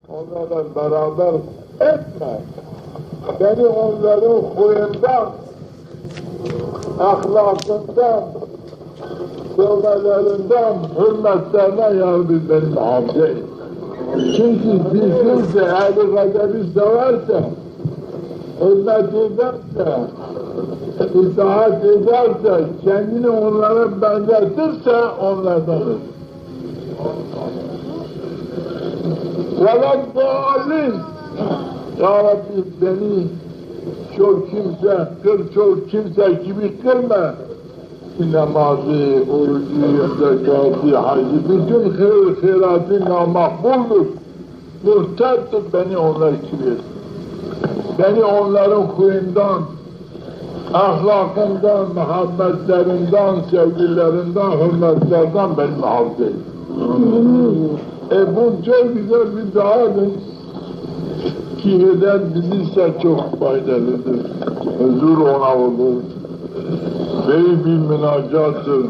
onlarla beraber etme. Beni onların huyundan, ahlakından, sövmelerinden, hürmetlerine yardım beni muhafaza et. Çünkü bir kimse ehli kaderi severse, hürmet ederse, itaat ederse, kendini onlara benzetirse onlardandır. وَلَبَّالِينَ Ya Rabbi beni çok kimse, çok kimse gibi kılma. Namazı, orucu, zekatı, hacı, bütün hayratı namakbuldur. Muhterdir beni onlar gibi. Beni onların huyundan, ahlakından, muhabbetlerinden, sevgilerinden, hürmetlerden beni muhafaza et. Bu çok güzel bir duadır. Ki eden bilirse çok faydalıdır. Huzur ona olur. Büyük bir münacattır.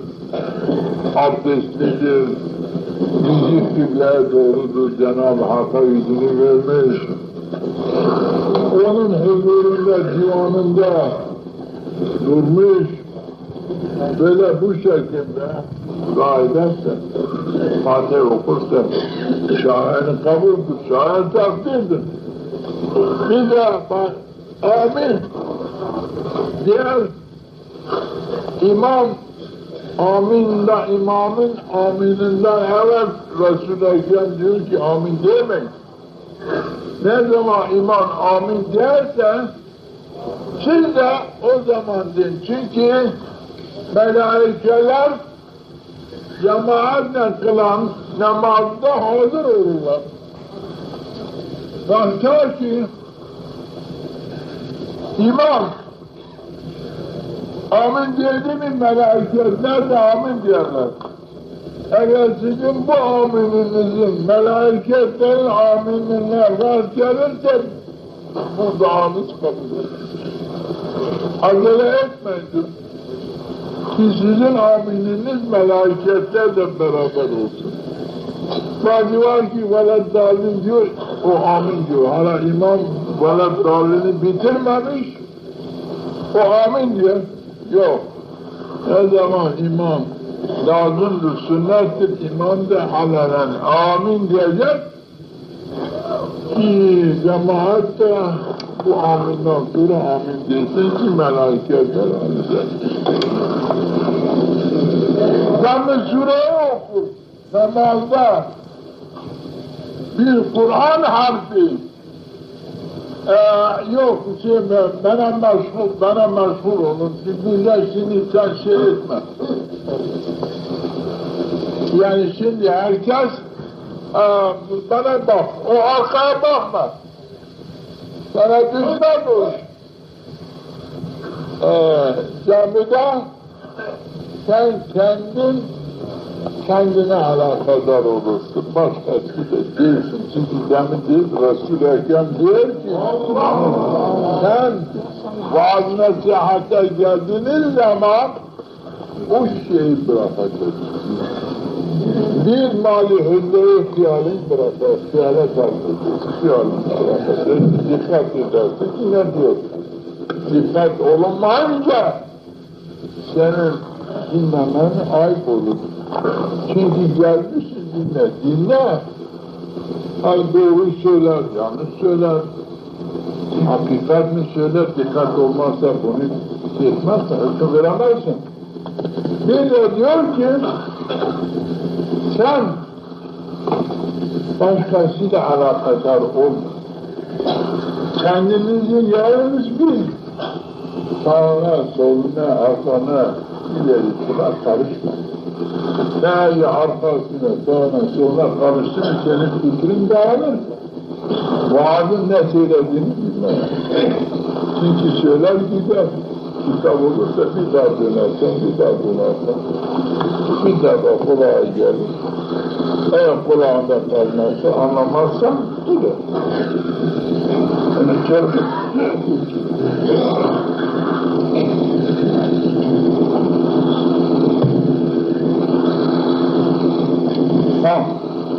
Abdestlidir. Yüzü kıbleye doğrudur. Cenab-ı Hakk'a yüzünü vermiş. Onun huzurunda, divanında durmuş. Böyle bu şekilde dua ederse, Fatih okursa, şaherin kabuldür, şaher takdirdir. Bir de bak, amin. Diğer imam, imamın amininden evet Resul-i Ekrem diyor ki amin demeyin. Ne zaman imam amin derse, siz de o zaman deyin. Çünkü melaikeler cemaatle kılan namazda hazır olurlar. Hatta ki imam amin dedi mi melaikeler de amin diyorlar. Eğer sizin bu amininizin melaiketlerin aminine rast gelirse bu duanız kabul olur. Acele etmeyin. Ki sizin amininiz melaiketlerle beraber olsun. Bazı var ki veled dalin diyor, o amin diyor. Hala imam veled dalini bitirmemiş, o amin diyor. Yok. Ne zaman imam lazımdır, sünnettir, imam da halalen amin diyecek ki cemaat de bu aminden sonra amin desin ki melaiketler alacak. Zamm-ı Sure'yi okur namazda bir Kur'an harfi yok bana meşhur olun güzel şimdi sen şey etme yani şimdi herkes bana bak o arkaya bakma sana düşme dur camide sen kendine alakadar olursun, başkası da değilsin. Çünkü demin değil, Resul-i Ekrem diyor ki, sen vaaz nasihate geldiğiniz zaman o şeyi bırakacaksın. Bir mali hülle ihtiyarını bırakır, ihtiyara tartışırsın, ihtiyarını bırakır, dikkat edersin ki ne diyorsun? Dikkat olunmayınca senin dinlemen ayıp olur. Çünkü gelmişsin dinle. Ay doğru söyler, yanlış söyler. Hakikat mi söyler, dikkat olmazsa bunu etmezse hüküm veremezsin. Bir de diyor ki, sen başkasıyla alakadar olma. Kendinizi yalnız bil. Sağına, soluna, arkana, ileri şuna karışma. Değerli arkasına, sağına, soluna karıştı mı senin fikrin dağılır. Vaazın ne söylediğini bilmez. Çünkü söyler gider. Kitap olursa bir daha dönersen, bir daha dönersen, bir daha kulağa gelir. Eğer kulağında kalmazsa, anlamazsan gider. Yani geldi.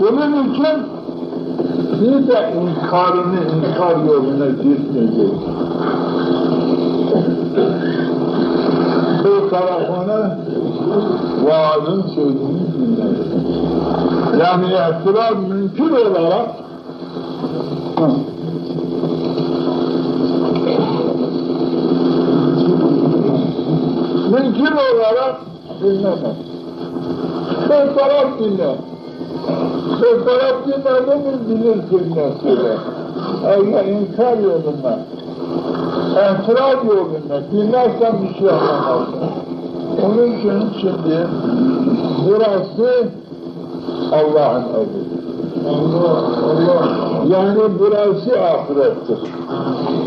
Bunun için Bir de inkar yoluna gitmeyecek. Bu tarafına vaazın sözünü dinleyecek. Yani itiraz mümkün olarak dinlemez. Bir taraf dinler. Bir taraf dinlerde bir bilirsin mesela. Eğer inkar yolunda, itiraz yolunda dinlersen bir şey anlamazsın. Onun için şimdi burası Allah'ın evi. Allah. Yani burası ahirettir.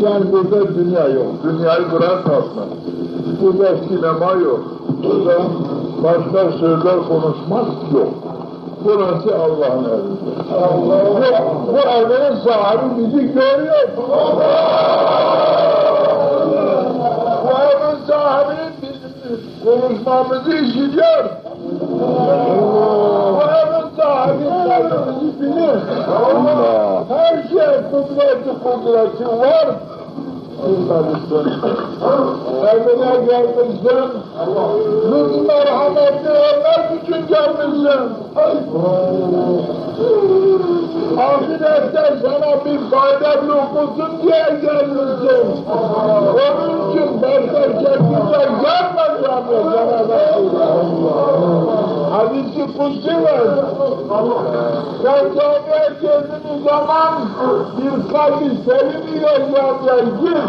Yani burada dünya yok. Dünyayı bırakmasın. Burada sinema yok. Burada başka sözler konuşmak yok. Burası Allah'ın evi. Bu evin sahibi bizi görüyor. Bu evin sahibi bizim konuşmamızı işitiyor. Bu evin sahibi bizi bilir. Her şey kudreti var. Evine gelmişsin, biz merhametli olmak için gelmişsin. Ahirette sana bir fayda dokusun diye gelmişsin. Onun için başka şekilde gelmeyeceğim hadisi kutsi var. Sen camiye geldiğin zaman bir kalbi sevinmiyor camiye gir.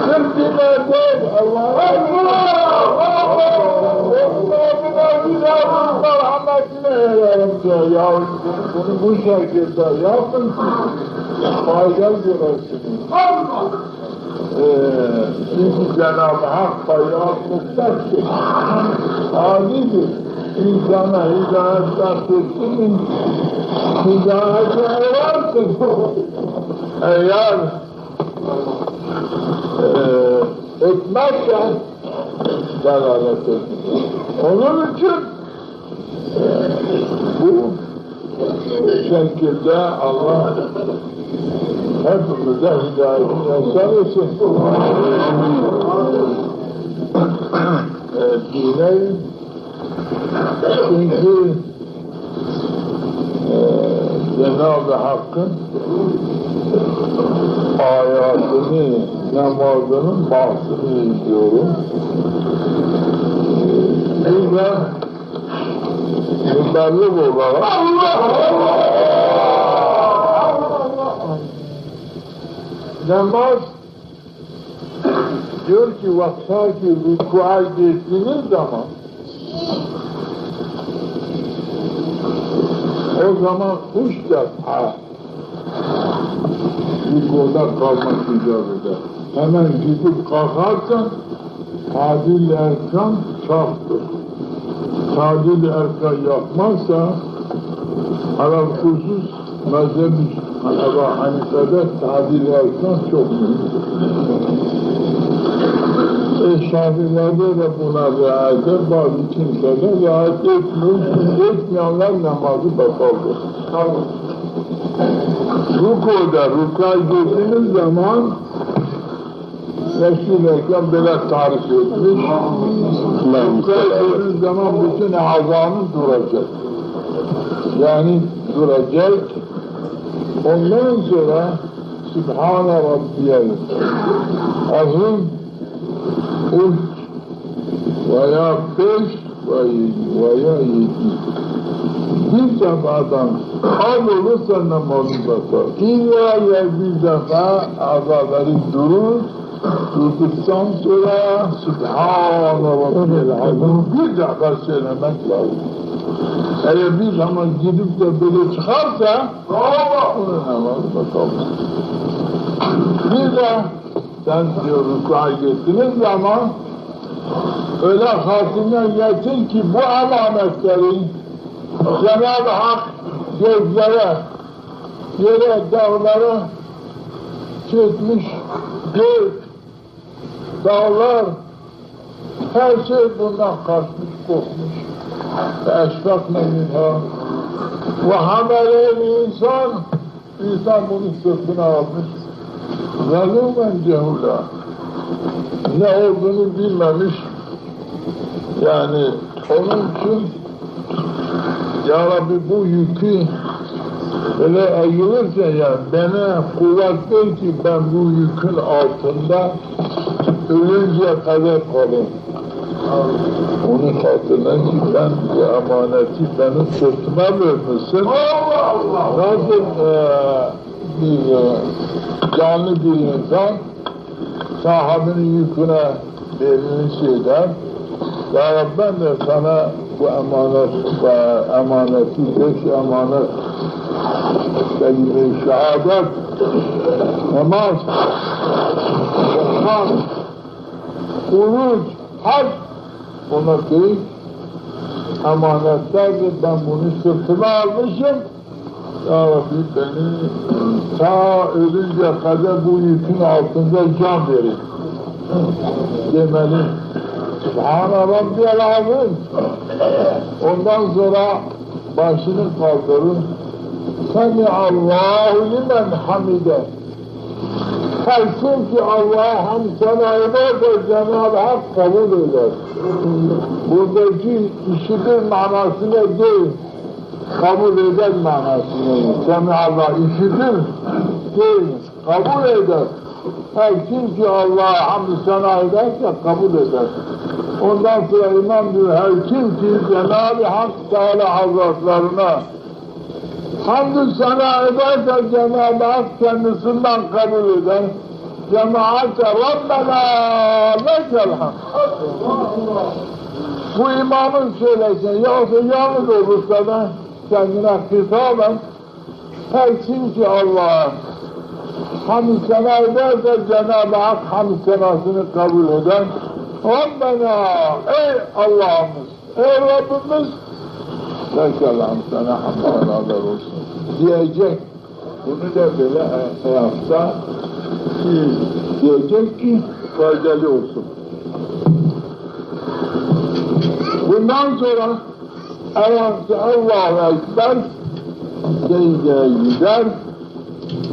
Sırf dinlerden Allah'ın merhametine yararım ya. Bunu bu şekilde yapın ki fayda görürsünüz. Çünkü Cenab-ı Hak paylaşmışlar ki adidir. İnsana hidayet bahsetsin, hidayete ararsın. Eğer etmezsen dalalet etmez. Onun için bu şekilde Allah hepimize hidayetini yasar etsin. Dinleyin. Çünkü Cenab-ı Hakk'ın ayatını, namazının bahsini izliyorum. Bir de müberlik olarak namaz diyor ki vakta ki rükûa geçtiğiniz zaman o zaman 3 defa rükûda kalmak icap eder. Hemen gidip kalkarsan tadil erkan şaftır. Tadil erkan yapmazsa alakasız mezhebi Ebu Hanife'de tadil erkan çok mühimdir. Şafilerde de buna riayet eder, bazı kimseler riayet etmiyor, çünkü etmeyenler namazı bakaldır. Rükuda, rükâ girdiğiniz zaman Resul-i Ekrem böyle tarif etmiş. Rükâ girdiğiniz zaman bütün azamı duracak. Yani duracak. Ondan sonra Sübhane Rabbiyel Azim 3 veya 5 veya 7 bir defadan az olursa namazı bakar. İlla bir defa azaları durur, durduktan sonra Sübhane Rabbiyel Azim bir defa söylemek lazım. Eğer bir zaman gidip de böyle çıkarsa onun namazı bakalım. Bir de sen diyor rükûa gittiğiniz zaman öyle hatine getir ki bu alametleri Cenab-ı Hak gözlere, yere, dağlara çekmiş, gök, dağlar, her şey bundan kaçmış, korkmuş. Eşfakne minha, Ve hamelel insan bunu sırtına almış. Zalûmen cehûlâ. Ne olduğunu bilmemiş. Yani onun için Ya Rabbi bu yükü öyle eğilirse yani bana kuvvet ver ki ben bu yükün altında ölünceye kadar kalayım. Onun hatırına ki ben bu emaneti benim sırtıma vermişsin. Nasıl bir canlı bir insan sahabinin yüküne belini eder. Ya Rabbi ben de sana bu emaneti, 5 emanet, kelime-i şehadet, namaz, Kur'an, oruç, hac, bunlar büyük emanetlerdir. Ben bunu sırtıma almışım. Ya Rabbi beni ta ölünceye kadar bu yükün altında can verin. Demeli. Subhane Rabbiyel Azim. Ondan sonra başını kaldırın. Semi'allahu limen hamide. Her kim ki Allah'a hamd sana ederse Cenab-ı Hak kabul eder. Buradaki işitir manasına değil, kabul eder manasına. Semi'allah işitir değil, kabul eder. Her kim ki Allah'a hamd sana ederse kabul eder. Ondan sonra İmam diyor, her kim ki Cenab-ı Hak Teala Hazretlerine hamd sana ederse Cenab-ı Hak kendisinden kabul eder. Cemaat-ı Rabbena lekel hamd. Bu imamın söylesin, yoksa yalnız olursa da kendine hitaben her kim ki Allah'a hamd sana ederse Cenab-ı Hak hamd senasını kabul eder. Rabbena, ey Allah'ımız, ey Rabbimiz, lekel hamd sana hamd beraber olsun diyecek. Bunu da böyle ayakta diyecek ki faydalı olsun. Bundan sonra ayakta Allahu Ekber secdeye gider.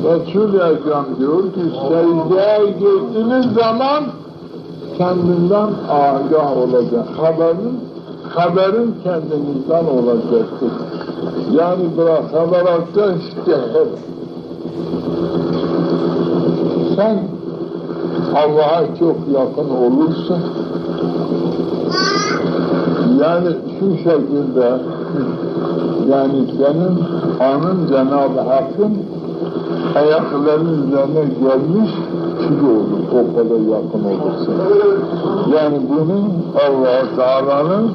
Resul-i Ekrem diyor ki secdeye girdiğiniz zaman kendinden agah olacak. Haberin kendinizden olacaktır. Yani bırakarak da işte sen Allah'a çok yakın olursun. Yani şu şekilde yani senin anın Cenab-ı Hakk'ın ayaklarının üzerine gelmiş kili olur, o kadar yakın olursa. Yani bunu Allah-u Teala'nın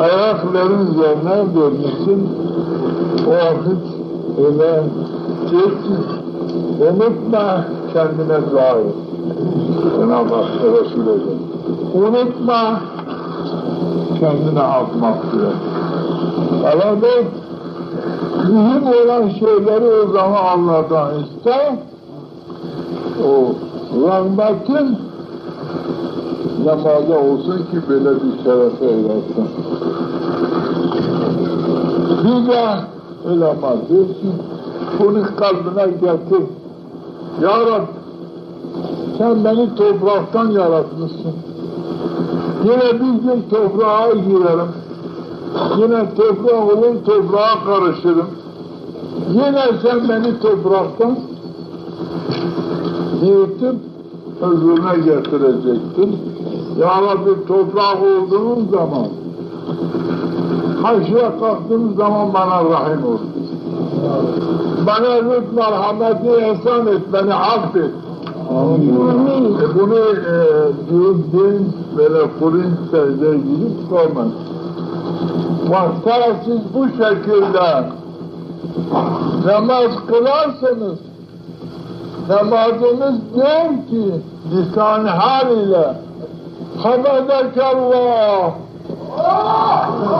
ayakların üzerine görmüşsün, o vakit öyle ki unutma kendine zahir. Cenab-ı Hak Resulü'ye unutma kendine atmak diyor. Ama da mühim olan şeyleri o zaman Allah'tan iste, o rahmetin namaza olsun ki böyle bir şerefe eylesin. Bir de ulema diyor ki, bunu kalbine getir. Ya Rabbi, sen beni topraktan yaratmışsın. Yine bir gün toprağa girerim. Yine toprak olur, toprağa karışırım. Yine sen beni topraktan yırtıp özüne getirecektin. Ya Rabbi toprak olduğunuz zaman, haşıya kalktığınız zaman bana rahim ol. Bana lütfen merhameti ihsan et, beni affet. Bunu din böyle kurin secdeye gidip sormaz. Vakta siz bu şekilde namaz kılarsınız, namazınız değil ki lisan hal ile Habedekallah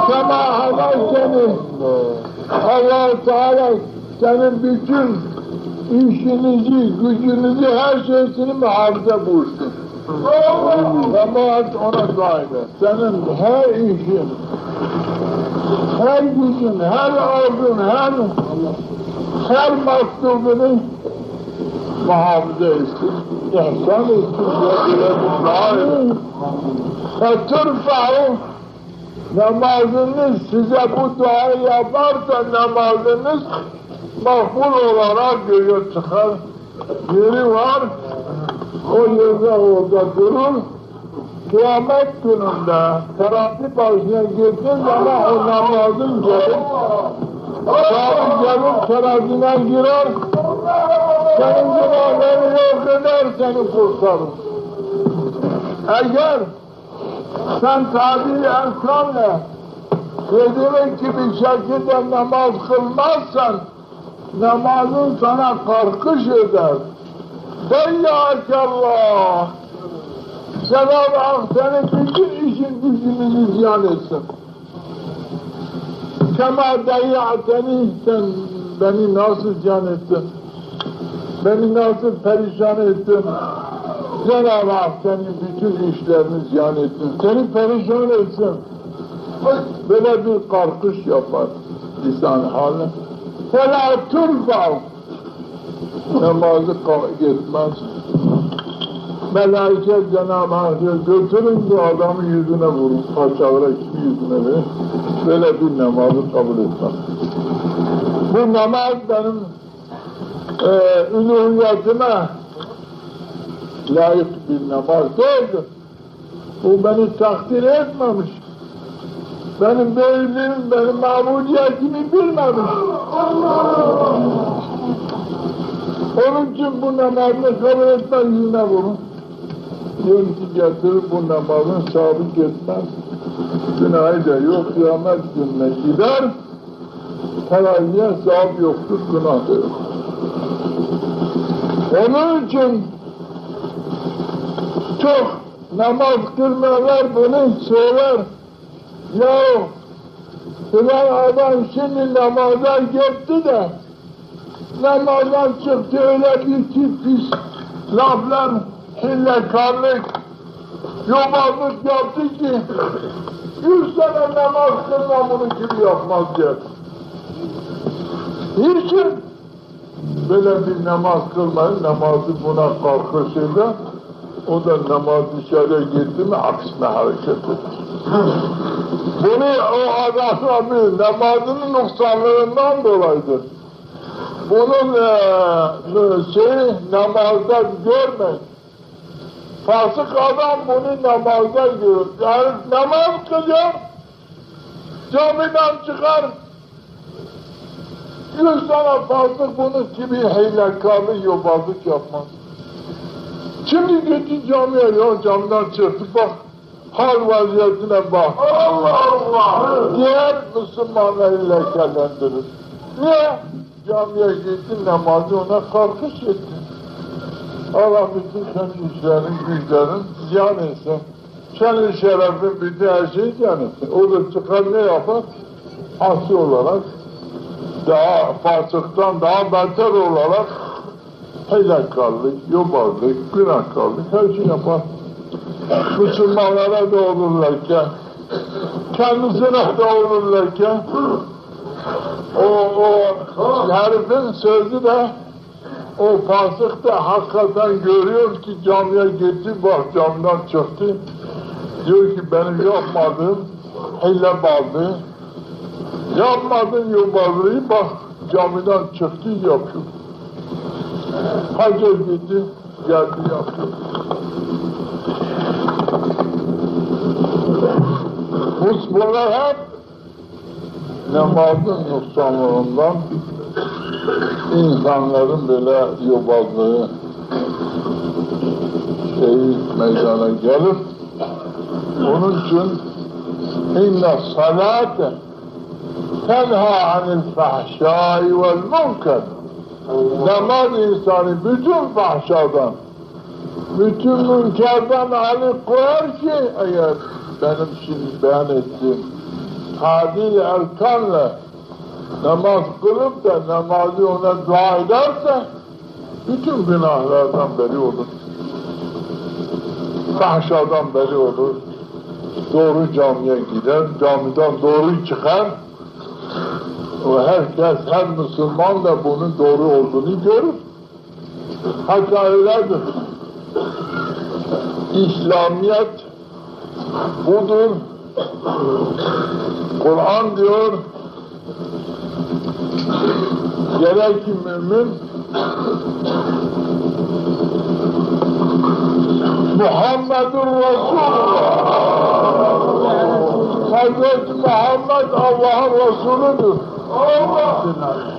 kema hadeyteni Allah-u Teala senin bütün işinizi, gücünüzü, her şeysini muhafaza buyursun. Cemaat ona sahibi. Senin her işin, her gücün, her arzun, her matlubunu muhafaza etsin, ihsan etsin diye فَتُرْفَعُ namazınız size bu duayı yaparsa namazınız makbul olarak göğe çıkar. Yeri var, o yerde orada durur. Kıyamet gününde terapi başına gittiğin zaman o namazın gelir. Sahibi gelir terazine girer. Senin günahları yok eder, seni kurtarır. Eğer sen tabi erkanla dediğin gibi şekilde namaz kılmazsan namazın sana karkış eder. Deyyâkallah. Cenab-ı Hak senin bütün işin gücünü ziyan etsin. Kema deyyâteni, sen beni nasıl ziyan ettin? Beni nasıl perişan ettin? Cenab-ı Hak senin bütün işlerini ziyan etsin. Seni perişan etsin. Böyle bir karkış yapar lisan hali. فَلَا تُرْفَعُ namazı gitmez. Melaike Cenab-ı Hak götürün bu adamın yüzüne vurun. Paçavra yüzüne verin. Böyle bir namazı kabul etmez. Bu namaz benim uluhiyetime layık bir namaz değildir. Bu beni takdir etmemiş. Benim büyüklüğüm, benim mabudiyetimi bilmemiş. Onun için bu namazını kabul etmez, yüzüne vurun. Diyor ki getirir bu namazın sabit etmez. Günahı da yok, kıyamet gününe gider. Teraziye sahip yoktur, günah da yok. Onun için çok namaz kılmalar bunu söyler. Ya filan adam şimdi namaza gitti de namazdan çıktı öyle bir pis laflar, hillekarlık, yobazlık yaptı ki 100 sene namaz kılma bunu gibi yapmaz der. Niçin? Böyle bir namaz kılmayın, namazı buna kalkışırlar. O da namaz dışarıya gitti mi aksine hareket eder. Bunu o adamın namazının noksanlarından dolayıdır. Bunun namazda görmeyin. Fasık adam bunu namazda görür. Yani namaz kılıyor, camiden çıkar. 100 tane fasık bunun gibi heylekarlı yobazlık yapmaz. Şimdi gitti camiye, ya camdan çıktı bak, hal vaziyetine bak. Allah Allah! Diğer Müslümanları lekelendirir. Niye? Camiye gitti, namazı ona kalkış etti. Allah bütün senin işlerin, güçlerin ziyan etsin. Senin şerefin bütün her şeyi ziyan etsin. O da çıkar ne yapar? Asi olarak, daha fasıktan daha beter olarak heylekarlık, yobazlık, günahkarlık her şey yapar. Müslümanlara doğrulurlarken, kendisine doğrulurlarken o herifin sözü de o fasık da hakikaten görüyor ki camiye gitti, bak camdan çıktı. Diyor ki benim yapmadığım hile-bazlığı, yapmadığım yobazlığı bak camiden çıktı yapıyor. Hacı gitti, geldi yaptı. Bunlar hep namazın noksanlığından insanların böyle yobazlığı meydana gelir. Onun için inna salate tenha anil fahşai vel münker. Namaz insanı bütün fahşadan, bütün münkerden alıkoyar ki eğer benim şimdi beyan ettiğim tadil erkanla namaz kılıp da namazı ona dua ederse bütün günahlardan beri olur. Fahşadan beri olur. Doğru camiye gider, camiden doğru çıkar, O herkes, her Müslüman da bunun doğru olduğunu görür. Hatta öyledir. İslamiyet budur. Kur'an diyor, gerek ki mümin Muhammedur Resulullah. Hazreti Muhammed Allah'ın Resulüdür.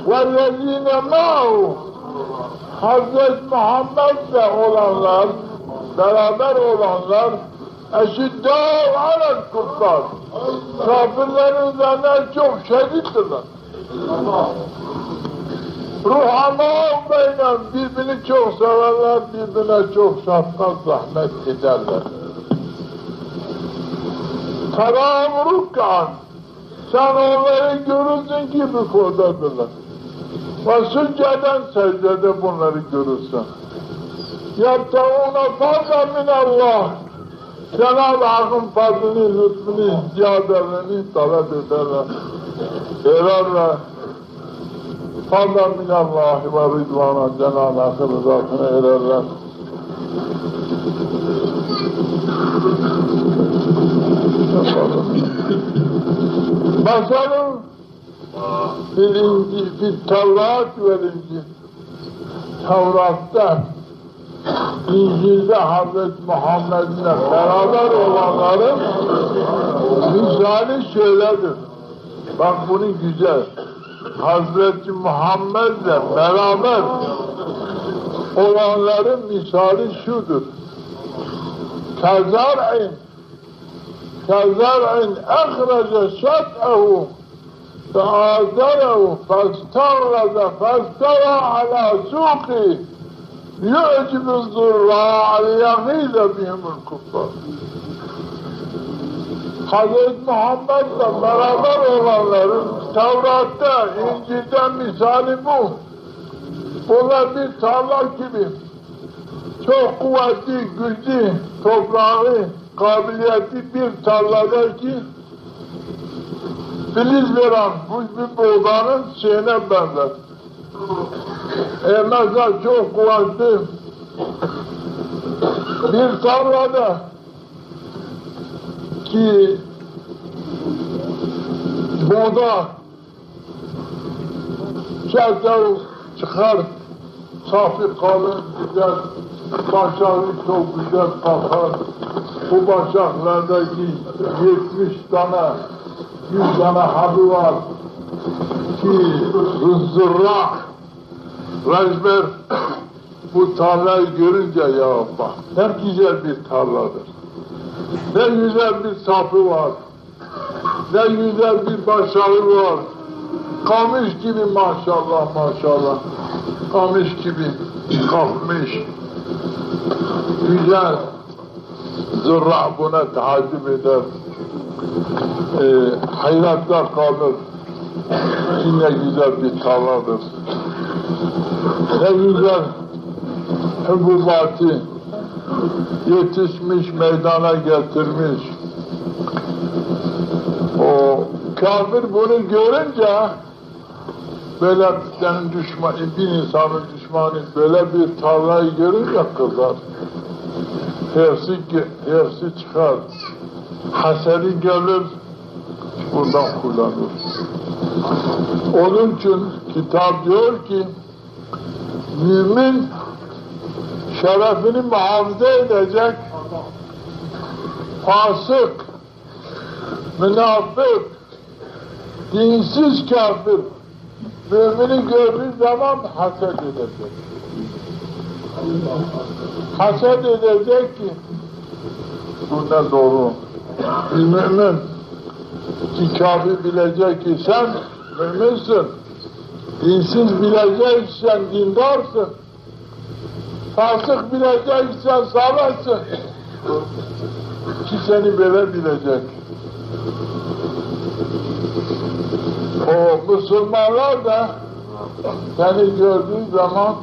وَالَّذ۪ينَ مَعُهُ Hazreti Muhammed'le olanlar, beraber olanlar eşiddâ alel kuffar. Kafirlerin üzerine çok şediddirler. Ruhamâ beynem, birbirini çok severler, birbirine çok şefkat, rahmet ederler. Terâhum rukkan, sen onları görürsün ki rükûdadırlar. Ve sücceden secdede bunları görürsün. Yabtağûne fazla minallah, Cenab-ı Hakk'ın fazlını, lütfunu, ziyadelerini talep ederler. Ererler. Fazla minallahi ve ridvana, Cenab-ı Hakk'ın rızasına ererler. Basalım fil Tevrat ve İncil. Tevrat'ta, İncil'de Hazreti Muhammed'le beraber olanların misali şöyledir. Bak bunu güzel. Hazreti Muhammed'le beraber olanların misali şudur. Kezar'in ehrece şat'ehu fe'azerehu festağraze festava ala suqi yu'cibu zurra'a liyaghize bihimul kuffar. Hazreti Muhammed'le beraber olanların Tevrat'ta, İncil'de misali bu. Bunlar bir tarla gibi. Çok kuvvetli, güçlü, toprağı, kabiliyetli bir tarlada ki filiz veren bu bir buğdanın şeyine benzer. Mesela çok kuvvetli bir tarlada ki buğda şeker çıkar, safi kalın, güzel, başaklı çok güzel kalkar. Bu başaklardaki 70 tane, 100 tane habı var ki zırrak, rejber bu tarlayı görünce ya bak ne güzel bir tarladır. Ne güzel bir sapı var. Ne güzel bir başarı var. Kamış gibi maşallah maşallah. Kamış gibi kalkmış. Güzel. Zırra buna tahaccüp eder. Hayratta kalır. Yine güzel bir tarladır. Ne güzel hububatı yetişmiş, meydana getirmiş. O kafir bunu görünce böyle senin düşman, bir insanın düşmanı böyle bir tarlayı görünce kızar. Hepsi çıkar. Hasedi gelir, buradan kullanır. Onun için kitap diyor ki mümin şerefini muhafaza edecek, fasık, münafık, dinsiz kafir, mümini gördüğü zaman haset edecek. Haset edecek ki, bu ne doğru. Bir mümin ki kafir bilecek ki sen müminsin, dinsiz bilecek ki sen dindarsın, fasık bilecek ki sen salihsin. Ki seni böyle bilecek. O Müslümanlar da seni gördüğü zaman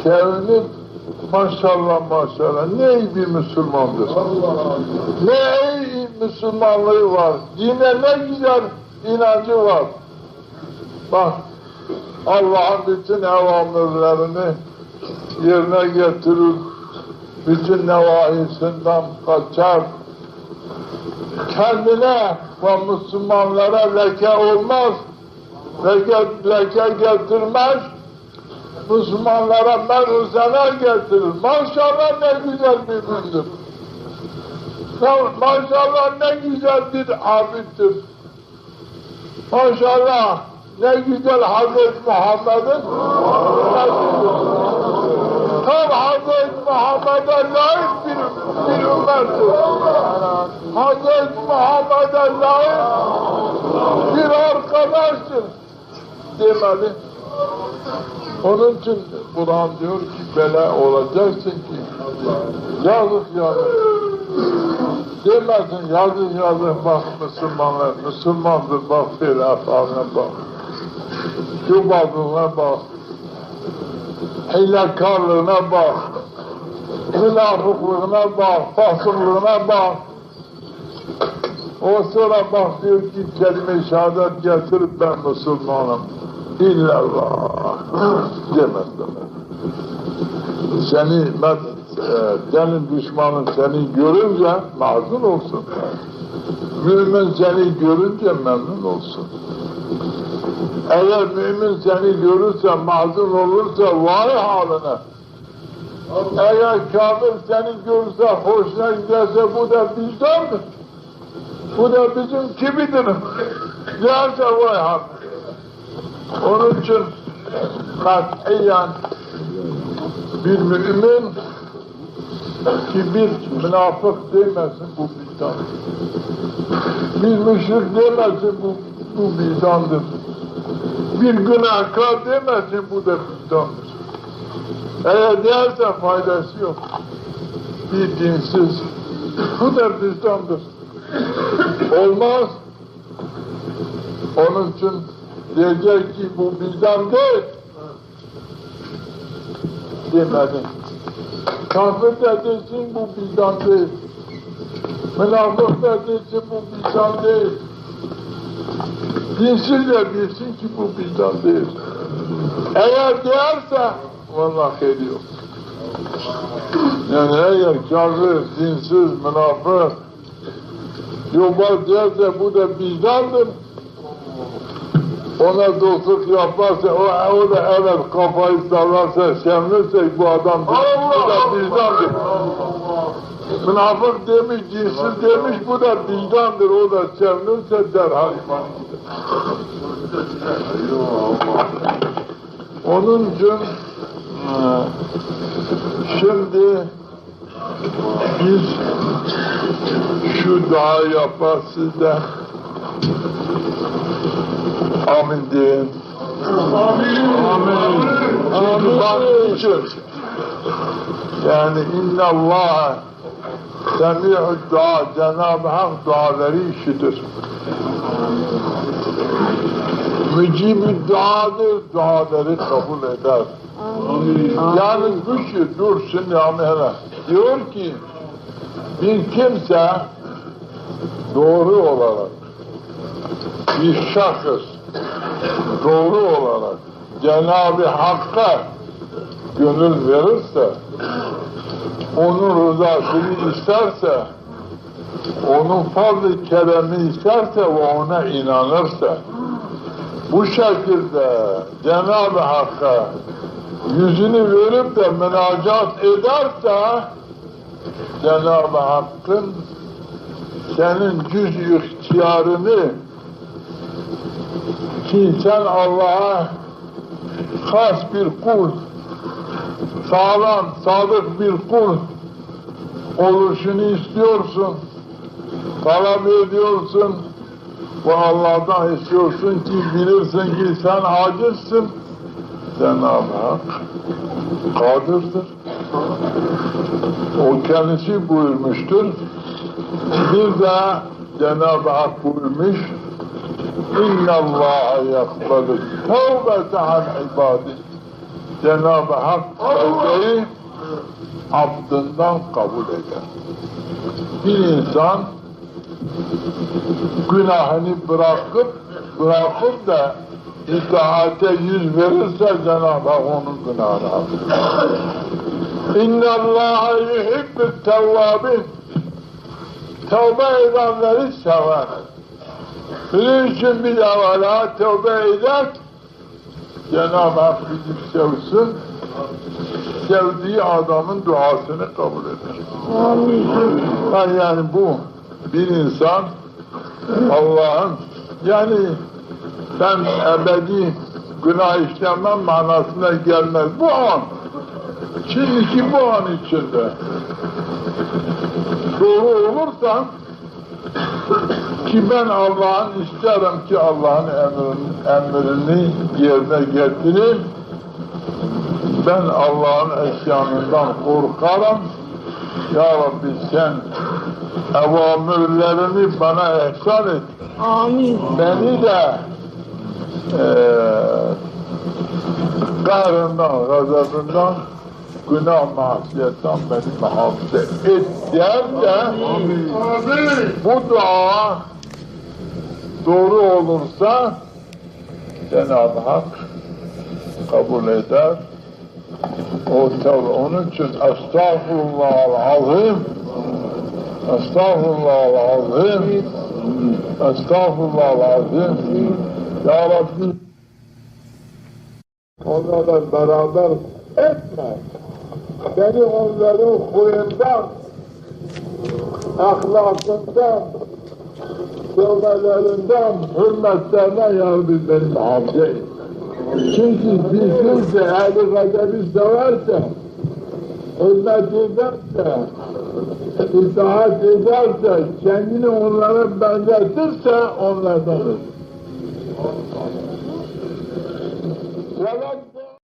sevinip maşallah maşallah ne iyi bir Müslümandır. Ne iyi Müslümanlığı var. Dine ne güzel inancı var. Bak, Allah'ın bütün evamirlerini yerine getirir, bütün nevahisinden kaçar, kendine ve Müslümanlara leke olmaz, leke getirmez, Müslümanlara merhuzene getirir. Maşallah ne güzel bir mündür. Maşallah ne güzel bir abiddir. Maşallah ne güzel Hazreti Muhammed'in tam Hazreti Muhammed'e layık bir ümmettir. Hazreti Muhammed'e layık bir arkadaştır demeli. Onun için Kur'an diyor ki böyle olacaksın ki yazık demesin yazık bak Müslümanlar, Müslümandır bak böyle haline bak, cubadına bak, hilekarlığına bak, münafıklığına bak, fasıklığına bak. O sonra bak diyor ki kelime-i şehadet getirip ben Müslümanım. İllallah demezler. Senin düşmanın seni görünce mazlum olsun. Mümin seni görünce memnun olsun. Eğer mümin seni görürse, mazlum olursa vay haline. Eğer kafir seni görürse, hoşuna giderse bu da bizdendir. Bu da bizim kibidir. Derse vay haline. Onun için katiyen bir mümin ki bir münafık demesin bu bizden. Bir müşrik demesin bu bizdendir. Bir günahkar demesin bu da bizdendir. Eğer derse faydası yok. Bir dinsiz bu da bizdendir. Olmaz. Onun için diyecek ki bu bizden değil demedi. Kafir de desin bu bizden değil. Münafık da desin bu bizden değil. Dinsiz de bilsin ki bu bizden değil. Eğer derse vallahi hayır yok. Yani eğer kafir, dinsiz, münafık yobaz derse bu da bizdendir. Ona dostluk yaparsa, o da evet kafayı sallarsa, şemlirsek bu adam bu da bizdendir. Münafık demiş, cinsiz demiş, bu da bizdendir. O da şemlirse derhal iman gider. Onun için şimdi biz şu dua yapar sizde. Amin deyin. Amin. Amin. Çünkü bak için yani innallâhe semi'ud dua, Cenab-ı Hak duaları işitir. Mücib-i duadır, duaları kabul eder. Yani bu şey, dur şimdi amele. Diyor ki bir kimse doğru olarak bir şahıs doğru olarak Cenab-ı Hakk'a gönül verirse, onun rızasını isterse, onun fazl-ı keremini isterse ve ona inanırsa, bu şekilde Cenab-ı Hakk'a yüzünü verip de münacat ederse, Cenab-ı Hakk'ın senin cüz-i ihtiyarını ki sen Allah'a has bir kul, sağlam, sadık bir kul oluşunu istiyorsun, talep ediyorsun ve Allah'tan istiyorsun ki bilirsin ki sen acizsin. Cenab-ı Hak kadirdir. O kendisi buyurmuştur. Bir de Cenab-ı Hak buyurmuş, İnna Allaha yakbalu tevbete an ibadih. Cenab-ı Hak tevbeyi abdından kabul eder. Bir insan günahını bırakıp da itaate yüz verirse Cenab-ı Hak onun günahını alır. İnne Allah'a yuhibbü tevvabin. Tevbe edenleri sever. Bunun için bir evvela tevbe eder, Cenab-ı Hak bizi sevsin, sevdiği adamın duasını kabul eder. Yani bu bir insan Allah'ın, yani ben ebedi günah işlemem manasına gelmez. Bu an, şimdiki bu an içinde doğru olursan ki ben Allah'ın isterim ki Allah'ın emrini yerine getireyim. Ben Allah'ın esyanından korkarım. Ya Rabbi sen evamirlerini bana ihsan et. Amin. Beni de kahrından, gazabından, günah masiyetten beni muhafaza et der de bu dua doğru olursa Cenab-ı Hak kabul eder. Onun için Estağfurullahal-Azim, Estağfurullahal-Azim, Estağfurullahal-Azim. Ya Rabbi onlarla beraber etme. Beni onların huyundan, ahlakından, sövmelerinden, hürmetlerine ya Rabbi beni muhafaza et. Çünkü bir kimse ehli gadebi severse, hürmet ederse, itaat ederse, kendini onlara benzetirse onlardandır.